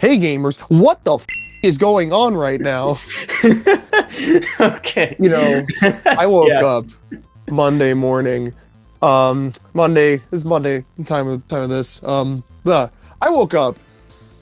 Hey gamers, what the is going on right now? Okay. I woke Yeah. up Monday morning. Monday is Monday time of this. I woke up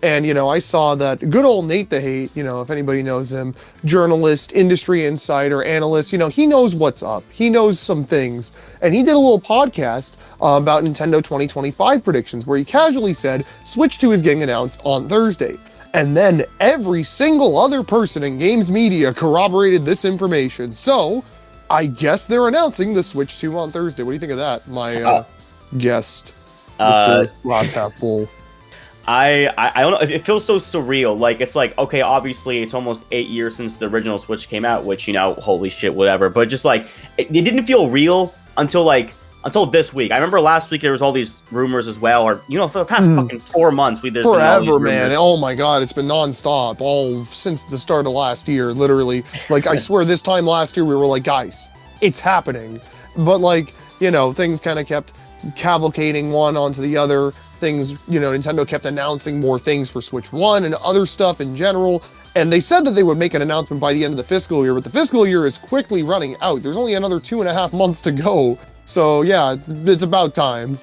and I saw that good old Nate the Hate, if anybody knows him, journalist, industry insider, analyst, he knows what's up. He knows some things. And he did a little podcast about Nintendo 2025 predictions where he casually said Switch 2 is getting announced on Thursday. And then every single other person in games media corroborated this information. So I guess they're announcing the Switch 2 on Thursday. What do you think of that, my guest, Mr. Glass Half Full? I don't know. It feels so surreal. Like, it's like, okay, obviously it's almost 8 years since the original Switch came out, which, holy shit, whatever. But just like, it didn't feel real until this week. I remember last week there was all these rumors as well, or for the past fucking 4 months, there's forever, been all these man. rumors. Oh my god, it's been nonstop all since the start of last year. Literally, like I swear, this time last year we were like, guys, it's happening. But like things kind of kept cavalcading one onto the other. Things, Nintendo kept announcing more things for Switch 1 and other stuff in general. And they said that they would make an announcement by the end of the fiscal year, but the fiscal year is quickly running out. There's only another 2.5 months to go. So yeah, it's about time.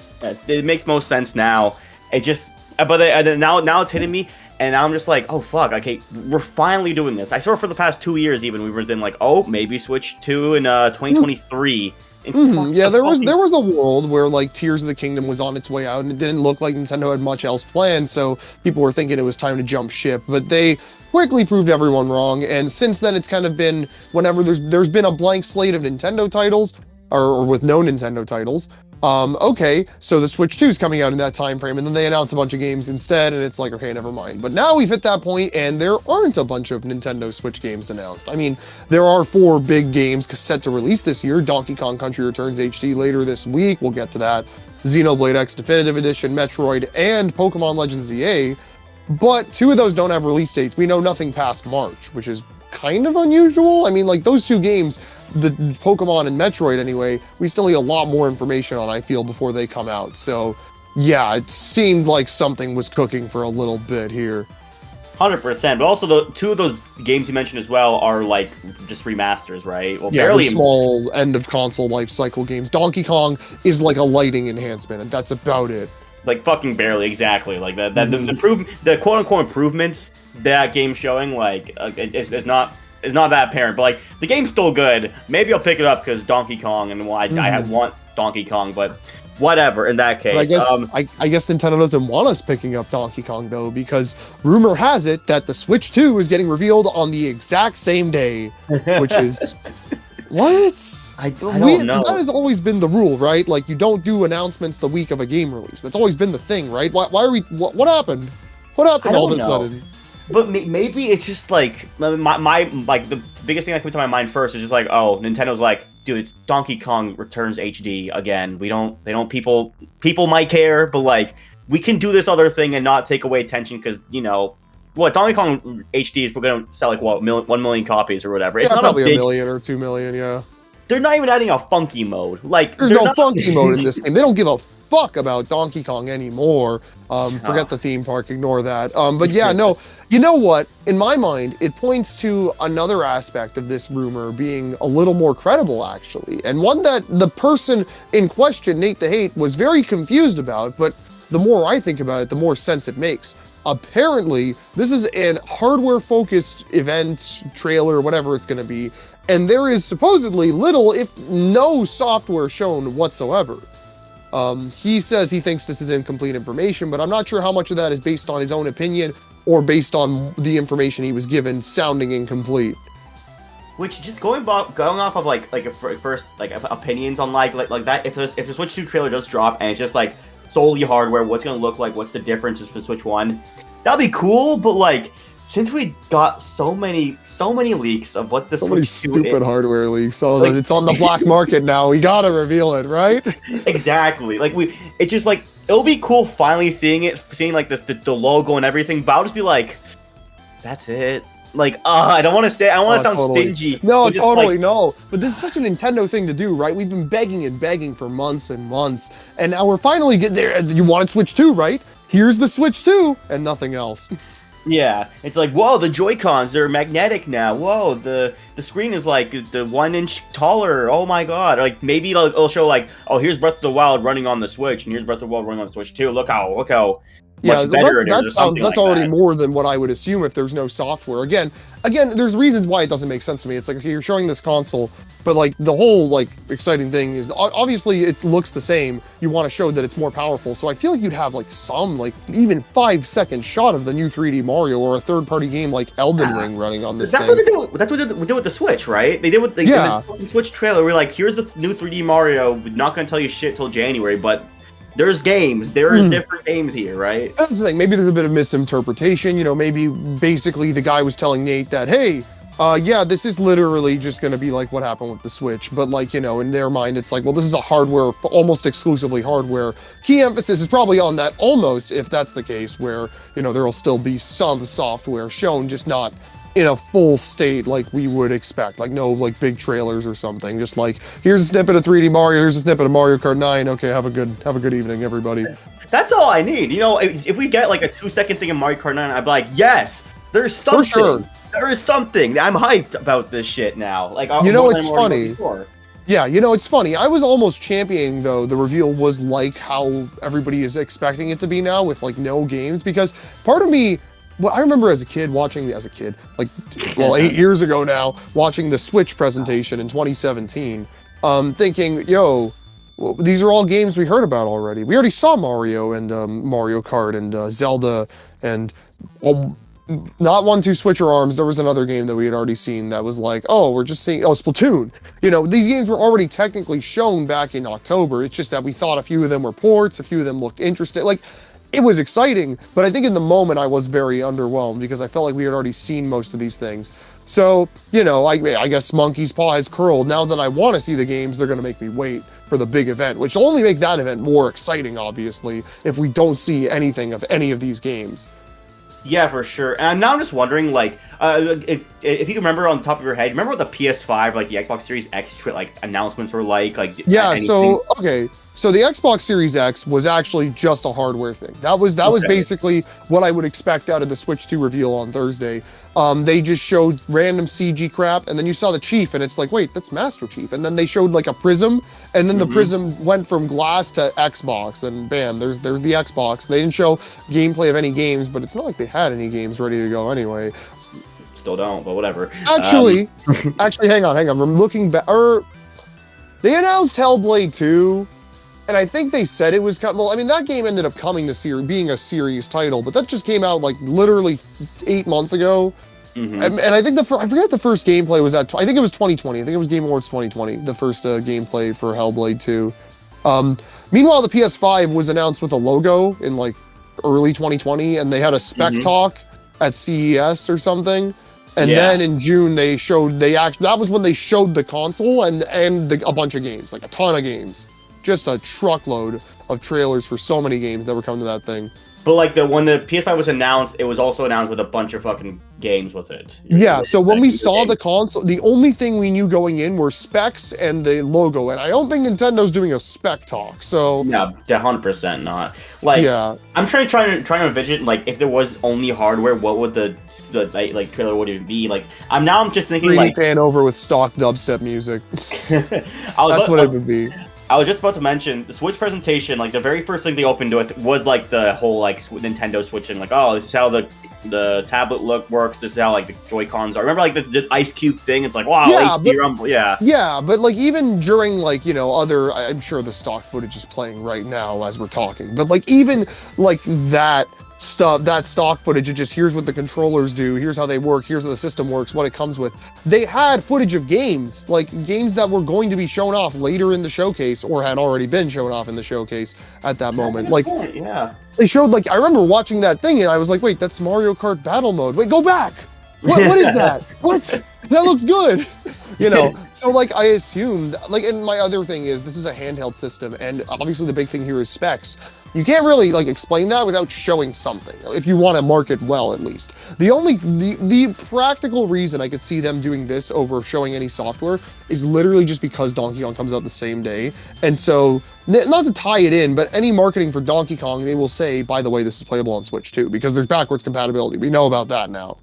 It makes most sense now. Now it's hitting me, and now I'm just like, oh fuck, okay, we're finally doing this. I saw for the past 2 years even we've been like, oh, maybe Switch 2 in 2023. Yeah, there was a world where like Tears of the Kingdom was on its way out, and it didn't look like Nintendo had much else planned, so people were thinking it was time to jump ship. But they quickly proved everyone wrong, and since then it's kind of been whenever there's been a blank slate of Nintendo titles, or with no Nintendo titles. Okay, so the Switch 2 is coming out in that time frame, and then they announce a bunch of games instead, and it's like, okay, never mind. But now we've hit that point, and there aren't a bunch of Nintendo Switch games announced. I mean, there are 4 big games set to release this year. Donkey Kong Country Returns HD later this week. We'll get to that. Xenoblade X Definitive Edition, Metroid, and Pokemon Legends ZA. But 2 of those don't have release dates. We know nothing past March, which is kind of unusual. I mean, like, those 2 games, the Pokemon and Metroid anyway, we still need a lot more information on, I feel, before they come out. So yeah, it seemed like something was cooking for a little bit here. 100%, but also the 2 of those games you mentioned as well are like just remasters, right? Well, Yeah, barely small end of console life cycle games. Donkey Kong is like a lighting enhancement, and that's about it. Like fucking barely, exactly. Like the quote unquote improvements that game's showing, like is not that apparent. But like the game's still good. Maybe I'll pick it up because Donkey Kong, and I want Donkey Kong, but whatever. In that case, but I guess Nintendo doesn't want us picking up Donkey Kong though, because rumor has it that the Switch 2 is getting revealed on the exact same day, which is. What? I don't know. That has always been the rule, right? Like, you don't do announcements the week of a game release. That's always been the thing, right? Why are we... What happened? What happened all of a sudden? But maybe it's just like... the biggest thing that came to my mind first is just like, oh, Nintendo's like, dude, it's Donkey Kong Returns HD again. People might care, but like, we can do this other thing and not take away attention because, Donkey Kong HD is we're going to sell like, 1 million copies or whatever. It's not probably a 1 million or 2 million, yeah. They're not even adding a funky mode. Like, there's no funky mode in this game. They don't give a fuck about Donkey Kong anymore. Forget the theme park, ignore that. But yeah, no, you know what? In my mind, it points to another aspect of this rumor being a little more credible, actually. And one that the person in question, Nate the Hate, was very confused about, but the more I think about it, the more sense it makes. Apparently, this is an hardware-focused event, trailer, whatever it's going to be, and there is supposedly little, if no, software shown whatsoever. He says he thinks this is incomplete information, but I'm not sure how much of that is based on his own opinion or based on the information he was given sounding incomplete. Which, just going off of like first opinions on like that, if the Switch 2 trailer does drop and it's just like solely hardware, what's gonna look like, what's the differences for Switch 1, that'd be cool. But like, since we got so many leaks of what the Switch 2 stupid hardware leaks, so like, it's on the black market now, we gotta reveal it, right? Exactly. Like, it's just like, it'll be cool finally seeing like the logo and everything, but I'll just be like, that's it. Like, I don't want to sound totally. stingy. No, totally, like, no. But this is such a Nintendo thing to do, right? We've been begging and begging for months and months, and now we're finally getting there. You wanted Switch 2, right? Here's the Switch 2, and nothing else. Yeah, it's like, whoa, the Joy-Cons, they're magnetic now. Whoa, the screen is like the 1 inch taller. Oh my god! Like maybe it'll show like, oh, here's Breath of the Wild running on the Switch, and here's Breath of the Wild running on the Switch too. Look how Yeah, much better it is, that or sounds something that's like already that. more than what I would assume if there's no software. Again, there's reasons why it doesn't make sense to me. It's like, okay, you're showing this console, but like the whole like exciting thing is obviously it looks the same. You want to show that it's more powerful, so I feel like you'd have like some like even 5 second shot of the new 3D Mario or a third party game like Elden Ring running on this That's thing. what they do. That's what they did with the Switch, right? They did with the, Yeah. in the Switch trailer. We're like, here's the new 3D Mario. We're not gonna tell you shit till January, but there's games. There's different games here, right? That's the thing. Maybe there's a bit of misinterpretation. You know, maybe basically the guy was telling Nate that, hey, yeah, this is literally just going to be like what happened with the Switch. But like, you know, in their mind, it's like, well, this is a hardware, almost exclusively hardware. Key emphasis is probably on that almost, if that's the case, where, you know, there will still be some software shown, just not in a full state like we would expect, like no like big trailers or something. Just like, here's a snippet of 3D Mario, here's a snippet of Mario Kart 9. Okay, have a good evening, everybody. That's all I need. You know, if we get like a 2 second thing in Mario Kart 9, I'd be like, yes, there's something. For sure. There is something. I'm hyped about this shit now. Like, You know, more than it's I already funny. was before. Yeah, you know, it's funny. I was almost championing, though, the reveal was like how everybody is expecting it to be now with, like, no games. Because part of me, well, I remember as a kid, like, well, 8 years ago now, watching the Switch presentation in 2017, thinking, yo, well, these are all games we heard about already. We already saw Mario and Mario Kart and Zelda and... not 1, 2 Switcher Arms. There was another game that we had already seen that was like, oh, we're just seeing, oh, Splatoon. You know, these games were already technically shown back in October. It's just that we thought a few of them were ports, a few of them looked interesting. Like, it was exciting, but I think in the moment I was very underwhelmed because I felt like we had already seen most of these things. So, you know, I guess Monkey's Paw has curled. Now that I want to see the games, they're going to make me wait for the big event, which will only make that event more exciting, obviously, if we don't see anything of any of these games. Yeah, for sure. And now I'm just wondering, like, if you can remember on the top of your head, remember what the PS5, like the Xbox Series X, like announcements were like Yeah. anything? So okay. So the Xbox Series X was actually just a hardware thing. That was basically what I would expect out of the Switch 2 reveal on Thursday. They just showed random CG crap, and then you saw the Chief, and it's like, wait, that's Master Chief. And then they showed like a prism, and then the prism went from glass to Xbox, and bam, there's the Xbox. They didn't show gameplay of any games, but it's not like they had any games ready to go anyway. Still don't, but whatever. Actually, hang on. I'm looking back. They announced Hellblade 2. And I think they said it was well, I mean, that game ended up coming to being a series title, but that just came out like literally 8 months ago. And I think I forget the first gameplay was at, I think it was 2020. I think it was Game Awards 2020, the first gameplay for Hellblade 2. Meanwhile, the PS5 was announced with a logo in like early 2020, and they had a spec talk at CES or something. And then in June, that was when they showed the console and a bunch of games, like a ton of games. Just a truckload of trailers for so many games that were coming to that thing. But like when the PS5 was announced, it was also announced with a bunch of fucking games with it. Yeah, so when we saw the console, the only thing we knew going in were specs and the logo, and I don't think Nintendo's doing a spec talk. So yeah, 100% not. Like, yeah, I'm trying to envision like if there was only hardware, what would the like trailer would even be like? I'm just thinking 3D like pan over with stock dubstep music. That's what it would be. I was just about to mention the Switch presentation. Like the very first thing they opened with was like the whole like Nintendo Switch and like, oh, this is how the tablet works. This is how like the Joy-Cons are. Remember like the Ice Cube thing? It's like, wow, Yeah, HD Rumble, Yeah, but like even during like, you know, I'm sure the stock footage is playing right now as we're talking, but like even like that stock footage of just here's what the controllers do, here's how they work, here's how the system works, what it comes with. They had footage of games, like games that were going to be shown off later in the showcase or had already been shown off in the showcase at that moment. Like, they showed like, I remember watching that thing and I was like, wait, that's Mario Kart Battle Mode. Wait, go back. What is that? What? That looks good. You know, so like I assumed, like, and my other thing is this is a handheld system, and obviously the big thing here is specs. you can't really like explain that without showing something. If you want to market well, at least. The practical reason I could see them doing this over showing any software is literally just because Donkey Kong comes out the same day, and so not to tie it in, but any marketing for Donkey Kong, they will say, by the way, this is playable on Switch too, because there's backwards compatibility. We know about that now.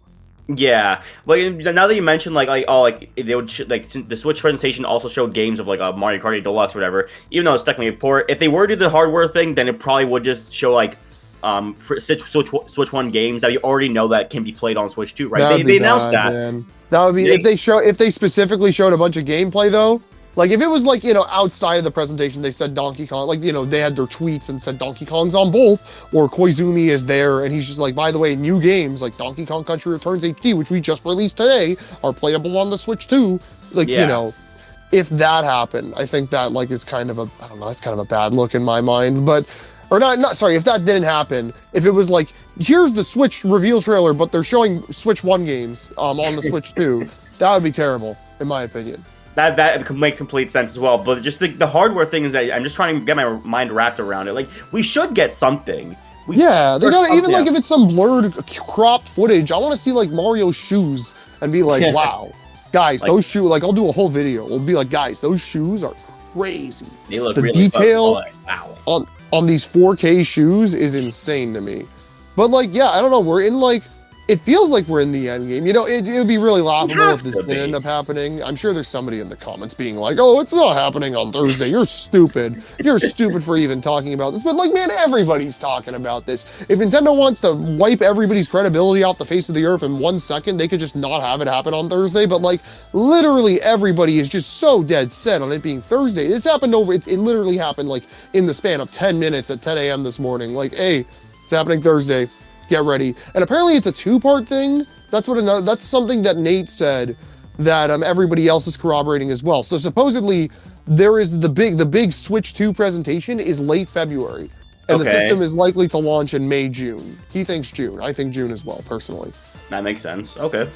Yeah, but now that you mentioned they would the Switch presentation also showed games of like Mario Kart 8 Deluxe or whatever. Even though it's technically a port, if they were to do the hardware thing, then it probably would just show like Switch One games that you already know that can be played on Switch 2, right? They announced that. Man. That would be if they specifically showed a bunch of gameplay though. Like if it was like, outside of the presentation, they said Donkey Kong, like, they had their tweets and said Donkey Kong's on both, or Koizumi is there and he's just like, by the way, new games like Donkey Kong Country Returns HD, which we just released today, are playable on the Switch too. Like, if that happened, I think that like it's kind of it's kind of a bad look in my mind, if that didn't happen, if it was like, here's the Switch reveal trailer, but they're showing Switch 1 games on the Switch 2, that would be terrible, in my opinion. That makes complete sense as well. But just the hardware thing is that I'm just trying to get my mind wrapped around it. Like, we should get something. They gotta, even like if it's some blurred, cropped footage, I want to see like Mario's shoes and be like, wow, guys, like, those shoes, like I'll do a whole video. It'll be like, guys, those shoes are crazy. They look the really detail on these 4K shoes is insane to me. But like, yeah, I don't know. We're in like, it feels like we're in the end game. It would be really laughable if this didn't end up happening. I'm sure there's somebody in the comments being like, oh, it's not happening on Thursday. You're stupid. You're stupid for even talking about this. But like, man, everybody's talking about this. If Nintendo wants to wipe everybody's credibility off the face of the earth in 1 second, they could just not have it happen on Thursday. But like, literally everybody is just so dead set on it being Thursday. It literally happened like in the span of 10 minutes at 10 a.m. this morning. Like, hey, it's happening Thursday. Get ready. And apparently it's a 2-part thing. That's something that Nate said that everybody else is corroborating as well. So supposedly there is the big Switch 2 presentation is late February. And the system is likely to launch in May, June. He thinks June. I think June as well, personally. That makes sense. Okay.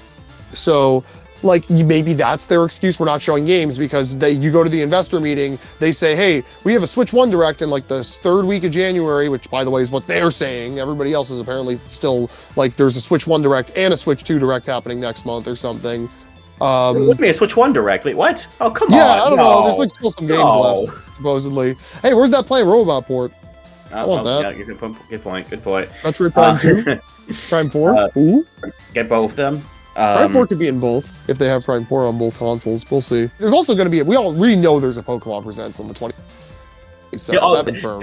So like maybe that's their excuse for not showing games, because you go to the investor meeting, they say, hey, we have a Switch 1 Direct in like the 3rd week of January, which by the way is what they're saying. Everybody else is apparently still like there's a Switch 1 Direct and a Switch 2 Direct happening next month or something. What me a Switch 1 Direct? Wait, what? Oh, come on. Yeah, I don't know. There's like still some games left, supposedly. Hey, where's that Playing Robot port? I want that. Yeah, good point. Metroid Prime 2? Prime 4? Ooh. Get both of them. Prime 4 could be in both, if they have Prime 4 on both consoles. We'll see. There's also going to be, we already know there's a Pokemon Presents on the 20th. So it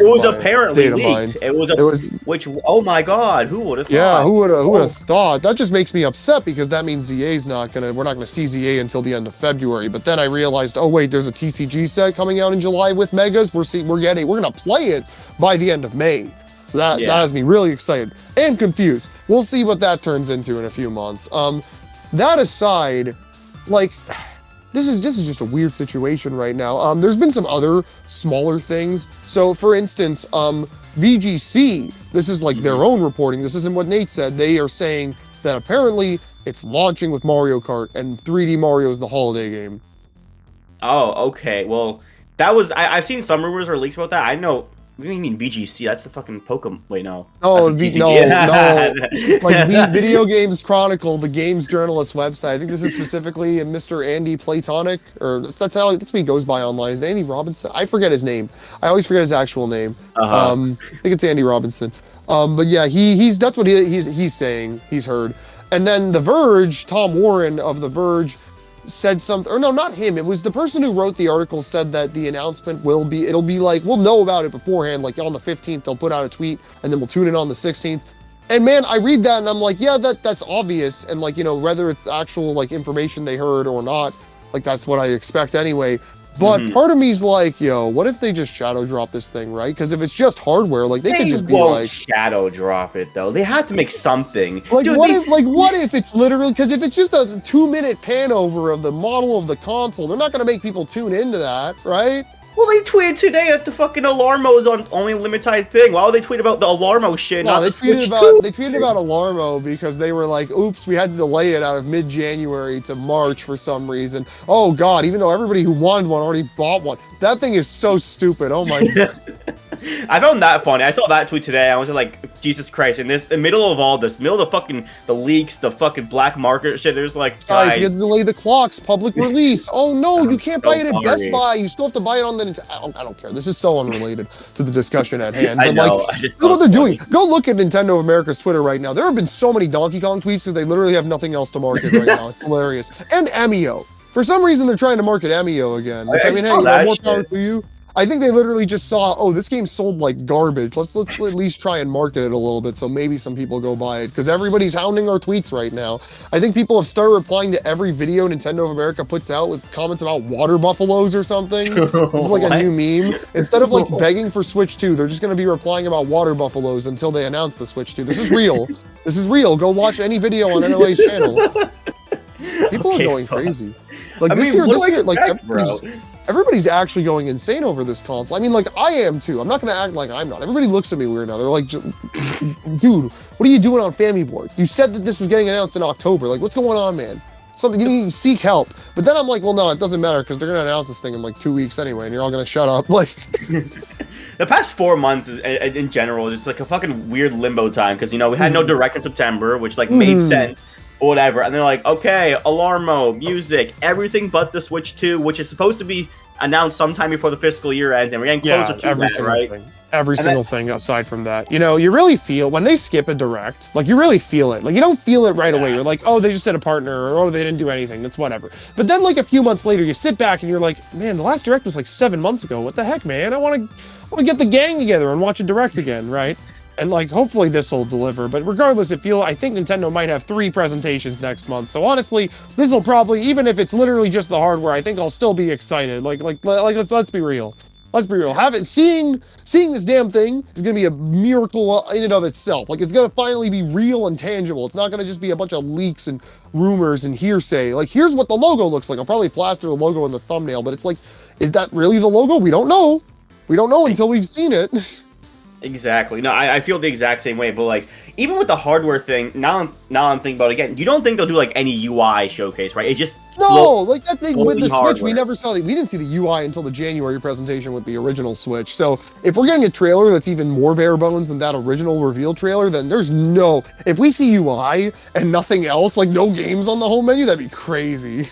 was apparently leaked. It was which, oh my god, who would have thought? Yeah, who would have thought? That just makes me upset, because that means we're not gonna see ZA until the end of February. But then I realized, oh wait, there's a TCG set coming out in July with Megas. We're gonna play it by the end of May. So that has me really excited and confused. We'll see what that turns into in a few months. That aside, like, this is just a weird situation right now. There's been some other smaller things. So for instance, VGC, this is like their own reporting. This isn't what Nate said. They are saying that apparently it's launching with Mario Kart, and 3D Mario is the holiday game. Oh, okay. Well, that was, I've seen some rumors or leaks about that. I know. What do you mean VGC? That's the fucking Pokemon. Wait, no. No. Like the Video Games Chronicle, the games journalist website. I think this is specifically Mr. Andy Platonic, or that's what he goes by online. Is it Andy Robinson? I forget his name. I always forget his actual name. I think it's Andy Robinson. But yeah, that's what he's saying. He's heard. And then The Verge, Tom Warren of The Verge, said something, or no, not him. It was the person who wrote the article said that the announcement it'll be like, we'll know about it beforehand, like on the 15th, they'll put out a tweet and then we'll tune in on the 16th. And man, I read that and I'm like, yeah, that's obvious. And like, whether it's actual like information they heard or not, like that's what I expect anyway. But part of me's like, yo, what if they just shadow drop this thing, right? Because if it's just hardware, like they could just be like shadow drop it though. They have to make something. Like, dude, what if it's literally, because if it's just a 2-minute pan over of the model of the console, they're not going to make people tune into that, right? Well, they tweeted today that the fucking Alarmo is on only limited thing. Why would they tweet about the Alarmo shit? No, they tweeted about Alarmo because they were like, oops, we had to delay it out of mid-January to March for some reason. Oh god, even though everybody who wanted one already bought one. That thing is so stupid. Oh my god. I found that funny. I saw that tweet today. I was like, Jesus Christ! In the middle of all this, middle of the leaks, the fucking black market shit. There's like, Guys, we guys, have to delay the clocks. Public release. Oh no, you can't so buy it at Best sorry. Buy. You still have to buy it on the. I don't care. This is so unrelated to the discussion at hand. I But know. like, I just look what thought they're it was doing. Go look at Nintendo of America's Twitter right now. There have been so many Donkey Kong tweets because they literally have nothing else to market right now. It's hilarious. And Amio. For some reason, they're trying to market Amio again. Which I I mean, hey, saw you know, that more power shit. to you. I think they literally just saw, oh, this game sold like garbage. Let's at least try and market it a little bit so maybe some people go buy it because everybody's hounding our tweets right now. I think people have started replying to every video Nintendo of America puts out with comments about water buffaloes or something. This is like a What? new meme. Instead of like begging for Switch 2, they're just going to be replying about water buffaloes until they announce the Switch 2. This is real. This is real. Go watch any video on NLA's channel. People Okay, are going fuck. crazy. Like I this mean, year, what do I like expect, bro? everybody's actually going insane over this console. I mean, like I am too. I'm not gonna act like I'm not. Everybody looks at me weird now. They're like, dude, what are you doing on Family Board? You said that this was getting announced in October. Like, what's going on, man? Something you need to seek help. But then I'm like, well, no, it doesn't matter because they're gonna announce this thing in like 2 weeks anyway, and you're all gonna shut up. Like, The past 4 months is, in general is just like a fucking weird limbo time because you know we had no direct in September, which like made sense or whatever, and they're like, okay, Alarmo, music, everything but the Switch 2, which is supposed to be announced sometime before the fiscal year ends, and we're getting closer to every that, single right? thing. Every And single thing aside from that. You know, you really feel when they skip a direct, like you really feel it. Like you don't feel it right away. You're like, oh, they just had a partner, or oh, they didn't do anything. That's whatever. But then like a few months later, you sit back and you're like, man, the last direct was like 7 months ago. What the heck, man? I want to get the gang together and watch a direct again, right? And like, hopefully this will deliver. But regardless, I think Nintendo might have 3 presentations next month. So honestly, this will probably, even if it's literally just the hardware, I think I'll still be excited. Like let's be real. Let's be real. Seeing this damn thing is gonna be a miracle in and of itself. Like it's gonna finally be real and tangible. It's not gonna just be a bunch of leaks and rumors and hearsay. Like here's what the logo looks like. I'll probably plaster the logo in the thumbnail, but it's like, is that really the logo? We don't know. We don't know until we've seen it. Exactly. No, I feel the exact same way. But like, even with the hardware thing, now I'm thinking about it again. You don't think they'll do like any UI showcase, right? It's just No, like that thing with the fully Switch, hardware. we never saw. We didn't see the UI until the January presentation with the original Switch. So if we're getting a trailer that's even more bare bones than that original reveal trailer, then there's no. If we see UI and nothing else, like no games on the whole menu, that'd be crazy.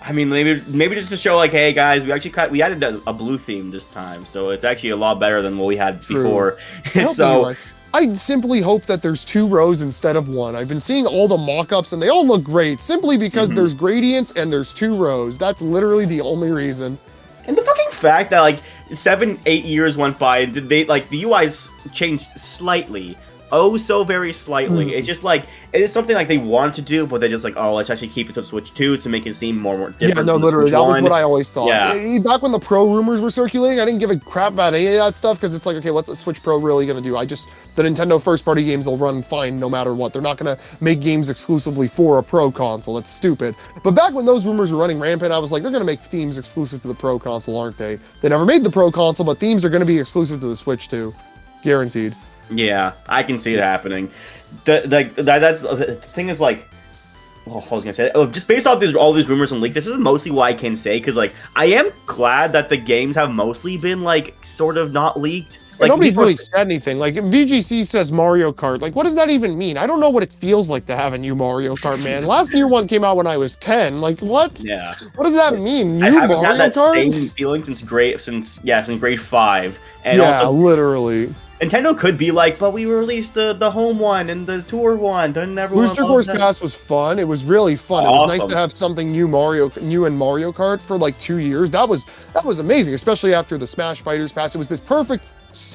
I mean, maybe just to show like, hey guys, we added a blue theme this time, so it's actually a lot better than what we had True. before. I don't So think I simply hope that there's 2 rows instead of 1. I've been seeing all the mock-ups and they all look great simply because there's gradients and there's 2 rows. That's literally the only reason. and the fucking fact that like 7-8 years went by and they like the UI's changed slightly. Oh, so very slightly. It's just like it's something like they wanted to do, but they're just like, oh, let's actually keep it to Switch 2 to make it seem more different. Yeah, no, than the literally, Switch that was 1. what I always thought. Yeah. Back when the Pro rumors were circulating, I didn't give a crap about any of that stuff because it's like, okay, what's the Switch Pro really going to do? The Nintendo first-party games will run fine no matter what. They're not going to make games exclusively for a Pro console. That's stupid. But back when those rumors were running rampant, I was like, they're going to make themes exclusive to the Pro console, aren't they? They never made the Pro console, but themes are going to be exclusive to the Switch too. Guaranteed. Yeah, I can see it happening. That's the thing is like, well, I was gonna say just based off all these rumors and leaks. This is mostly what I can say because like I am glad that the games have mostly been like sort of not leaked. Like nobody's before- really said anything. Like VGC says Mario Kart. Like, what does that even mean? I don't know what it feels like to have a new Mario Kart, man. Last new one came out when I was 10. Like, what? Yeah, What does that mean? New I haven't Mario had that Kart? same feeling since grade 5, and Yeah, also literally. Nintendo could be like, but we released the home one and the tour one. Didn't everyone Booster love Course that? Pass was fun. It was really fun. It was nice Awesome. to have something new in Mario Kart for like 2 years. That was amazing, especially after the Smash Fighters Pass. It was this perfect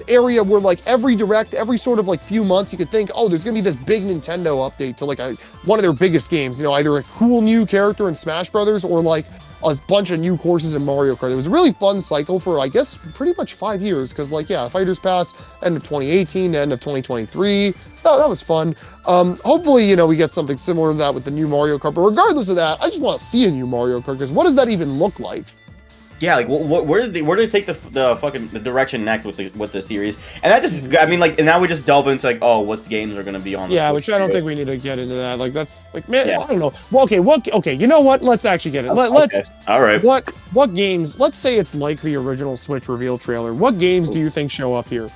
area where like every direct, every sort of like few months, you could think, oh, there's gonna be this big Nintendo update to like one of their biggest games. You know, either a cool new character in Smash Brothers or like a bunch of new courses in Mario Kart. It was a really fun cycle for, I guess, pretty much 5 years. Because, like, yeah, Fighters Pass, end of 2018 to end of 2023. That was fun. Hopefully, you know, we get something similar to that with the new Mario Kart. But regardless of that, I just want to see a new Mario Kart. Because what does that even look like? Yeah, like where did they take the fucking the direction next with the series? And that just I mean like and now we just delve into like oh what games are gonna be on the Yeah, Switch which I don't too. think we need to get into that. Like that's like man, Yeah. I don't know. Well, okay, you know what? Let's actually get it. Okay. Let's All right. what games? Let's say it's like the original Switch reveal trailer. What games do you think show up here?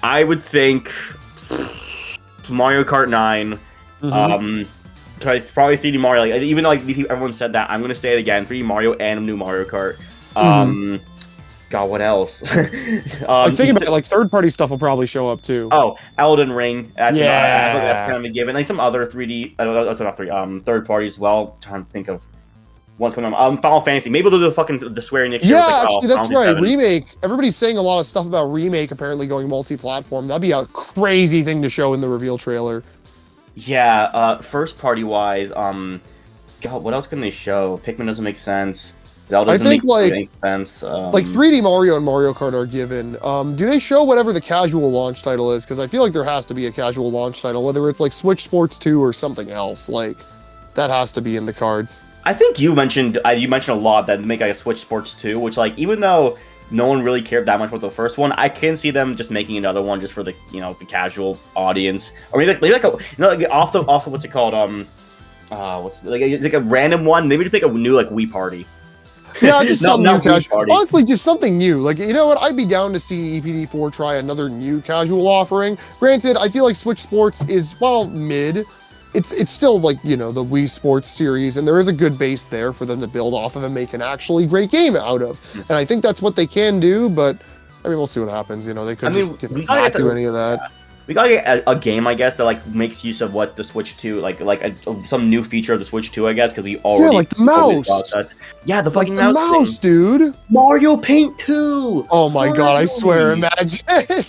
I would think Mario Kart 9. Probably 3D Mario. Like even though like everyone said that, I'm gonna say it again: 3D Mario and new Mario Kart. God, what else? Like think about it. Like third-party stuff will probably show up too. Oh, Elden Ring. That's Yeah. that's kind of a given. Like some other 3D, not 3, third parties as well. I'm trying to think of what's going on. Final Fantasy. Maybe they'll do the fucking the Square Enix. Yeah, Like, actually, that's Final right. Fantasy 7. Remake. Everybody's saying a lot of stuff about Remake apparently going multi-platform. That'd be a crazy thing to show in the reveal trailer. Yeah. First party wise, God, what else can they show? Pikmin doesn't make sense. Zelda doesn't think, make like- any sense. Like 3D Mario and Mario Kart are given. Do they show whatever the casual launch title is? Because I feel like there has to be a casual launch title, whether it's like Switch Sports 2 or something else. Like that has to be in the cards. I think you mentioned a lot that make like a Switch Sports 2, which like even though no one really cared that much about the first one, I can see them just making another one just for the the casual audience, or maybe like a like off the what's it called what's like a random one. Maybe just make a new like Wii Party. Yeah, just No, something not new Wii casual. Party. Honestly, just something new. Like, you know what? I'd be down to see EPD4 try another new casual offering. Granted, I feel like Switch Sports is, well, mid. It's still like, the Wii Sports series, and there is a good base there for them to build off of and make an actually great game out of. And I think that's what they can do, but, I mean, we'll see what happens. They could we gotta not get do any of that. We gotta get a game, I guess, that like makes use of what the Switch 2, some new feature of the Switch 2, I guess, because we already like the always mouse. got that. Yeah, the Like fucking the mouse, thing. dude. Mario Paint 2. Oh my god, I swear, Finally. imagine.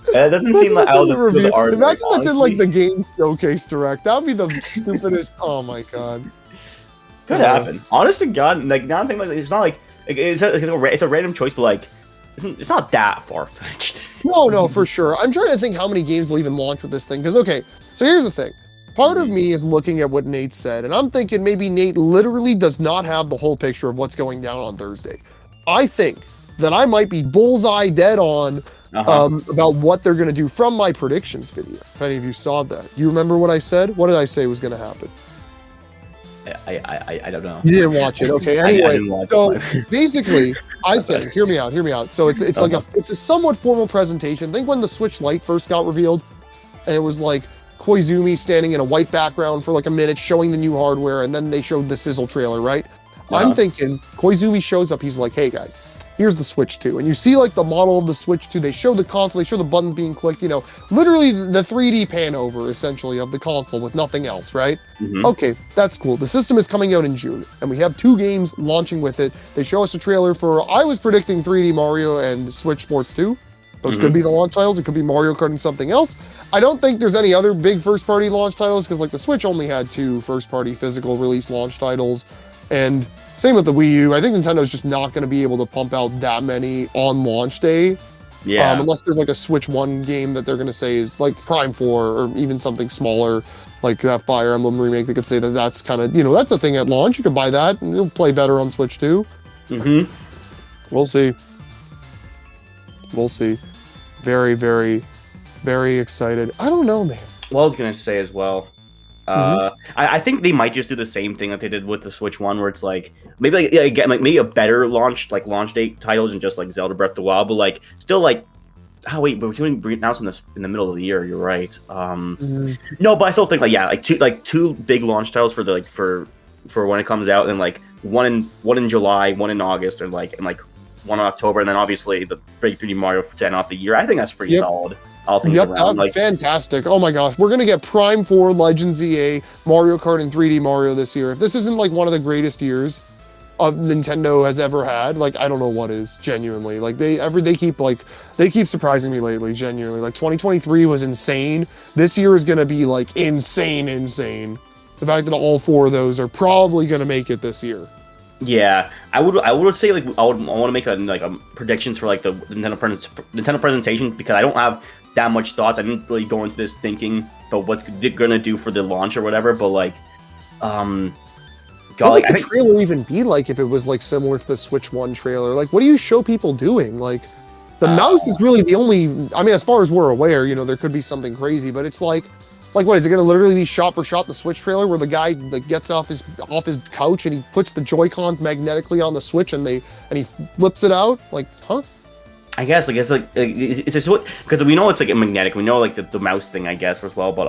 It doesn't seem like out of the art. Imagine that's in like honestly. the game showcase direct. That would be the stupidest. Oh my god. Could happen. Honest to God, like now I'm thinking like it's not like it's a random choice, but like it's not that far fetched. No, for sure. I'm trying to think how many games will even launch with this thing. Because okay, so here's the thing. Part of me is looking at what Nate said, and I'm thinking maybe Nate literally does not have the whole picture of what's going down on Thursday. I think that I might be bullseye dead on about what they're going to do from my predictions video. If any of you saw that, you remember what I said? What did I say was going to happen? I don't know. You didn't watch it, okay? I Anyway, didn't watch so it. basically, I think hear me out. So it's like it's a somewhat formal presentation. Think when the Switch Lite first got revealed, and it was like Koizumi standing in a white background for like a minute, showing the new hardware, and then they showed the sizzle trailer, right? I'm thinking Koizumi shows up. He's like, "Hey guys, here's the Switch 2," and you see like the model of the Switch 2. They show the console. They show the buttons being clicked. Literally the 3D pan over essentially of the console with nothing else, right? Okay, that's cool. The system is coming out in June, and we have 2 games launching with it. They show us a trailer for, I was predicting 3D Mario and Switch Sports 2. Those could be the launch titles. It could be Mario Kart and something else. I don't think there's any other big first-party launch titles because like the Switch only had 2 first-party physical release launch titles, and same with the Wii U. I think Nintendo's just not going to be able to pump out that many on launch day. Yeah. Unless there's like a Switch 1 game that they're going to say is like Prime 4 or even something smaller like that Fire Emblem remake. They could say that that's kind of, that's a thing at launch. You could buy that and it'll play better on Switch 2. We'll see. We'll see. Very, very, very excited. I don't know, man. Well, I was gonna say as well. I think they might just do the same thing that they did with the Switch one, where it's like maybe maybe a better launch date titles and just like Zelda Breath of the Wild, but like still like but we're going to announce in the middle of the year. You're right. No, but I still think two big launch titles for the for when it comes out, and like one in July, one in August, and like one in October, and then obviously the big 3D Mario to end off the year. I think that's pretty solid. All things around. Fantastic. Oh my gosh. We're going to get Prime 4, Legends EA, Mario Kart, and 3D Mario this year. If this isn't like one of the greatest years of Nintendo has ever had, like I don't know what is, genuinely. Like they keep surprising me lately, genuinely. Like 2023 was insane. This year is going to be like insane. The fact that all 4 of those are probably going to make it this year. Yeah, I would say I want to make a predictions for like the Nintendo presentation, because I don't have that much thoughts. I didn't really go into this thinking about what they're gonna do for the launch or whatever. But like, God, What like, would I the think trailer even be like if it was like similar to the Switch 1 trailer? Like, what do you show people doing? Like, the mouse is really the only. I mean, as far as we're aware, there could be something crazy, but it's like what is it going to literally be shot for shot the Switch trailer where the guy like gets off his couch and he puts the Joy-Cons magnetically on the Switch and he flips it out? Like, huh? I guess like it's just what, because we know it's like a magnetic. We know like the mouse thing, I guess, as well. But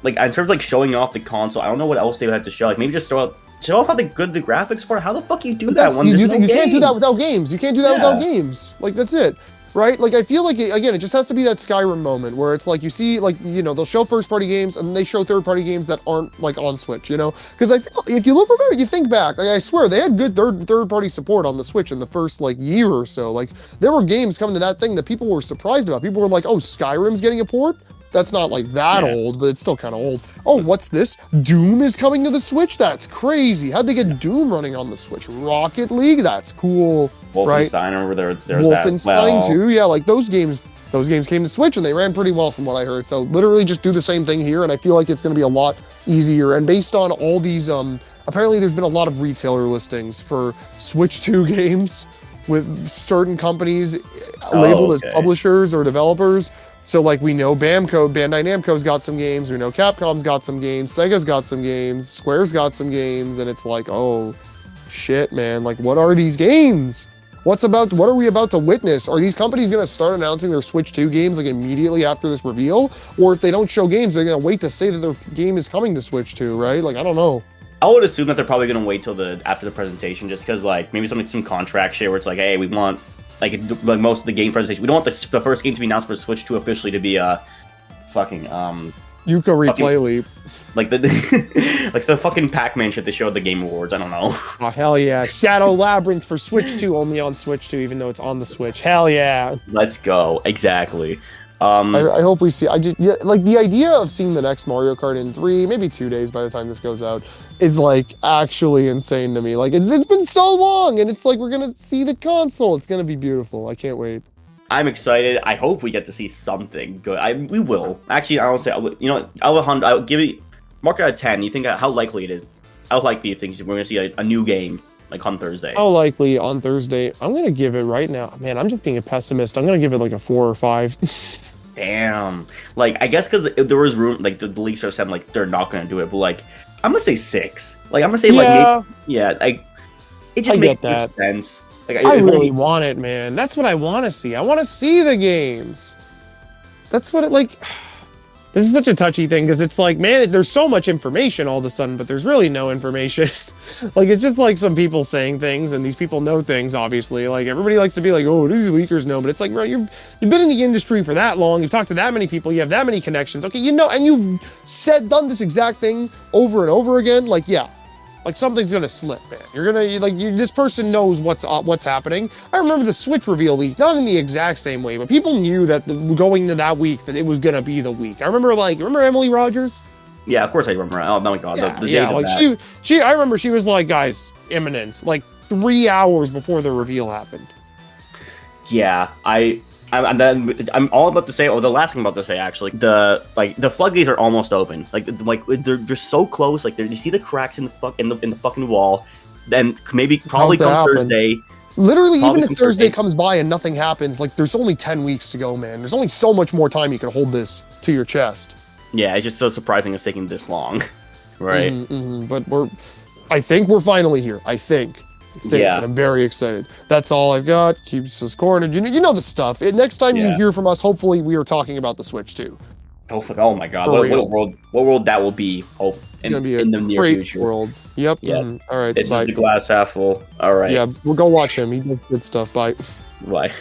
like in terms of like showing off the console, I don't know what else they would have to show. Like maybe just show off how good the graphics are. How the fuck you do that when you there's no can't do that games? without games. You can't do that without games. Like, that's it. Right? Like, I feel like, again, it just has to be that Skyrim moment where it's like, you see, like, they'll show first-party games and they show third-party games that aren't, like, on Switch, Because I feel, if you look about it, you think back, like, I swear, they had good third-party support on the Switch in the first, like, year or so. Like, there were games coming to that thing that people were surprised about. People were like, oh, Skyrim's getting a port? That's not, like, that old, but it's still kind of old. Oh, what's this? Doom is coming to the Switch? That's crazy. How'd they get Doom running on the Switch? Rocket League? That's cool. Wolfenstein, right? I remember there's Wolfenstein that. too, yeah. Like those games came to Switch and they ran pretty well from what I heard. So literally just do the same thing here, and I feel like it's going to be a lot easier. And based on all these, apparently there's been a lot of retailer listings for Switch 2 games with certain companies labeled as publishers or developers. So like we know Bandai Namco's got some games, we know Capcom's got some games, Sega's got some games, Square's got some games, and it's like, oh shit, man, like what are these games? What are we about to witness? Are these companies going to start announcing their Switch 2 games like immediately after this reveal? Or if they don't show games, they're going to wait to say that their game is coming to Switch 2, right? Like, I don't know. I would assume that they're probably going to wait till after the presentation, just because like maybe some contract shit where it's like, hey, we want like most of the game presentation. We don't want the first game to be announced for Switch 2 officially to be fucking Yuka Replay Leap. Like the like the fucking Pac-Man shit they showed at the Game Awards. I don't know. Oh hell yeah! Shadow Labyrinth for Switch 2, only on Switch 2, even though it's on the Switch. Hell yeah! Let's go. Exactly. I hope we see. Like the idea of seeing the next Mario Kart in 3, maybe 2 days by the time this goes out, is like actually insane to me. Like it's been so long, and it's like we're gonna see the console. It's gonna be beautiful. I can't wait. I'm excited. I hope we get to see something good. We will. Actually, I don't say. I'll give it. Mark it out of 10. You think how likely it is? How likely you think we're going to see a new game like on Thursday? How likely on Thursday? I'm going to give it right now. Man, I'm just being a pessimist. I'm going to give it like a 4 or 5. Damn. Like, I guess because there was room, like the leaks are saying like they're not going to do it, but like I'm going to say 6. Like I'm going to say like like it just makes no sense. Like I really want it, man. That's what I want to see. I want to see the games. That's what it like. This is such a touchy thing because it's like, man, there's so much information all of a sudden, but there's really no information. Like, it's just like some people saying things, and these people know things, obviously. Like, everybody likes to be like, oh, these leakers know, but it's like, bro, you've been in the industry for that long, you've talked to that many people, you have that many connections, okay, and you've done this exact thing over and over again, like, yeah. Like, something's gonna slip, man. This person knows what's happening. I remember the Switch reveal leak, not in the exact same way, but people knew that going to that week, that it was gonna be the week. I remember, remember Emily Rogers? Yeah, of course I remember. Oh my god, yeah, the days of that. I remember she was like, guys, imminent, like 3 hours before the reveal happened. Yeah, I'm all about to say. Oh, the last thing I'm about to say actually, the floodgates are almost open. Like they're so close. Like you see the cracks in the fucking wall. Then probably come Thursday. Literally, even if Thursday comes by and nothing happens, like there's only 10 weeks to go, man. There's only so much more time you can hold this to your chest. Yeah, it's just so surprising it's taking this long, right? But I think we're finally here. I think. Yeah, I'm very excited. That's all I've got. Keeps us cornered. You know the stuff. Next time you hear from us, hopefully we are talking about the Switch too. Oh my god! What world that will be? In the near future. World. Yep. Yeah. All right. This is the glass half full. All right. Yeah, we'll go watch him. He does good stuff. Bye. Bye.